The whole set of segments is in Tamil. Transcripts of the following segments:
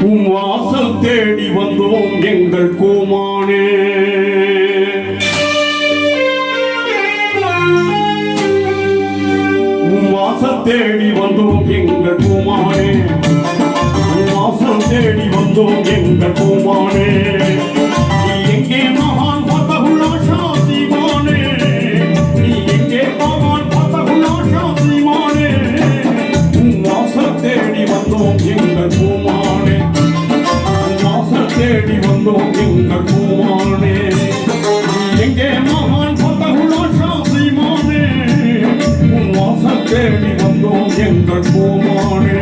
வாசல் தேடி வந்தோம் எங்கள் கோமானே. வாசல் தேடி வந்தோம் எங்கள் கோமானே. வாசல் தேடி வந்தோம் எங்கள் கோமானே. எங்கே மகான் பதகுலா சாசிமானே. நீ எங்கே மகான் பதகுலா சாசிமானே. வாசல் தேடி வந்தோம் எங்கள் கோமானே. வாசல் தேடி வந்தோம் எங்கள் கோமானே. எங்கே மகான் பதகுலா சாசிமானே. வாசல் தேடி வந்தோம் எங்கள் கோமானே.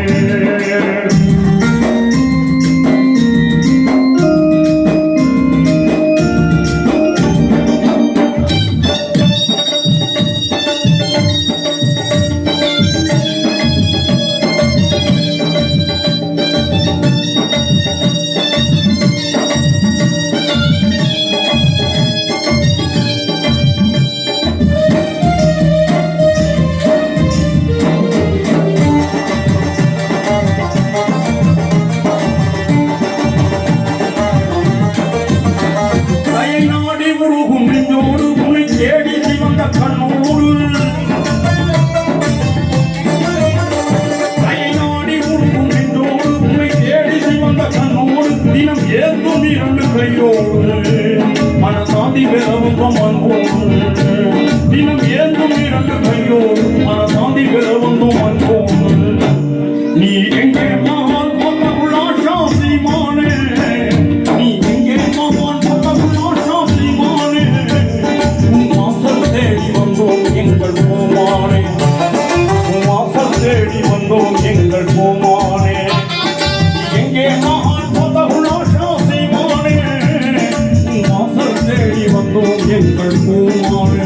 தினம் ஏந்தும் இரண்டு கையோடு மனசாந்தி பெறவும் அன்போடு. தினம் ஏந்தும் இரண்டு கையோடு மனசாந்தி பெறவும் அன்போடு. நீ எங்கே மகான் பதகுலா சாசிமானே. நீ எங்கே மகான் பதகுலா சாசிமானே. வாசல் தேடி வந்தோம் எங்கள் கோமானே. வாசல் தேடி வந்தோம் எங்கள் கோமானே. எங்கே மகான் பதகுலா சாசிமானே. வாசல் தேடி வந்தோம் எங்கள் கோமானே.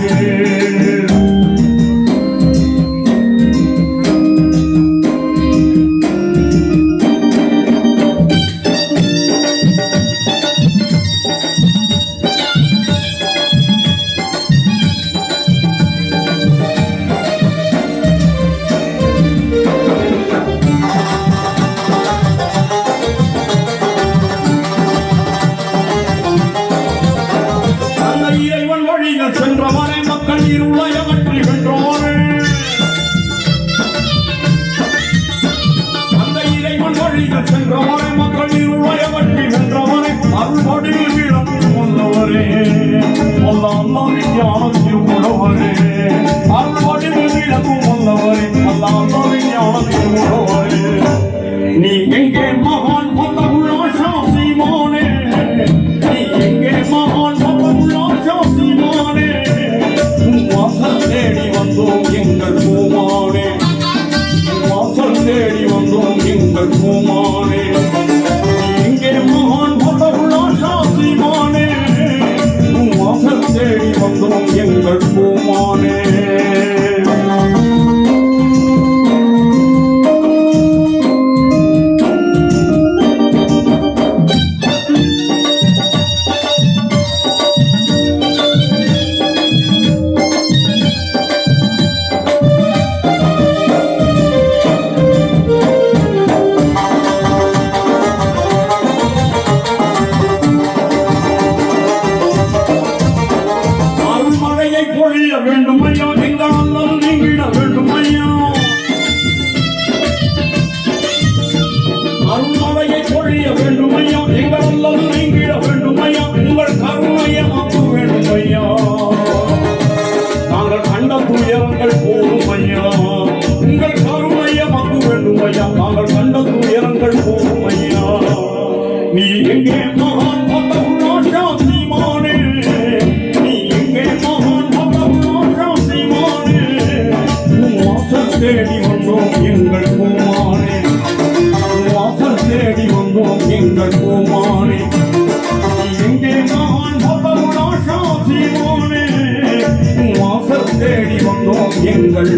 இறைவன் வழிகள் சென்றவரை மக்கள் இருளை அகற்றி வென்றோரே. அந்த இறைவன் வழிகள் சென்றவரை மக்கள் இருளை அகற்றி வென்றவரை அருள்படியில் விளங்கும் உள்ளவரே. அல்லா விஞ்ஞானத்தில் உள்ளவரே. அருள்படியில் விளங்கும் உள்ளவரே. அல்லா விஞ்ஞானத்தில் உள்ளவரே. நீ எங்கே மகான் பதகுலா சாசிமானே. நீ எங்கே மகான் பதகுலா சாசிமானே. வாசல் தேடி வந்தோம் எங்கள் கோமானே. வாசல் தேடி வந்தோம் எங்கள் கோமானே. எங்கே மகான் பதகுலா சாசிமானே. வாசல் தேடி வந்தோம் எங்கள் கோமானே. பொழிய வேண்டும் ஐயா. எங்கள் அல்லல் நீங்கிட வேண்டும் ஐயா. அருள்மழையை பொழிய வேண்டும் ஐயா. எங்கள் அல்லல் நீங்கிட வேண்டும் ஐயா. உங்கள் கருணையமாக்க வேண்டும் ஐயா. நாங்கள் கண்ட துயரங்கள் போதும் ஐயா. உங்கள் கருணையமாக்க வேண்டும் ஐயா. நாங்கள் கண்ட துயரங்கள் போதும் ஐயா. நீ எங்கே மகான் பதகுலா சாசிமானே. நீ எங்கே மகான் பதகுலா சாசிமானே. வாசல் தேடி வந்தோம் எங்கள் கோமானே. வாசல் தேடி வந்தோம் எங்கள் கோமானே. எங்கே மகான் பதகுலா சாசிமானே. வாசல் தேடி வந்தோம் எங்கள்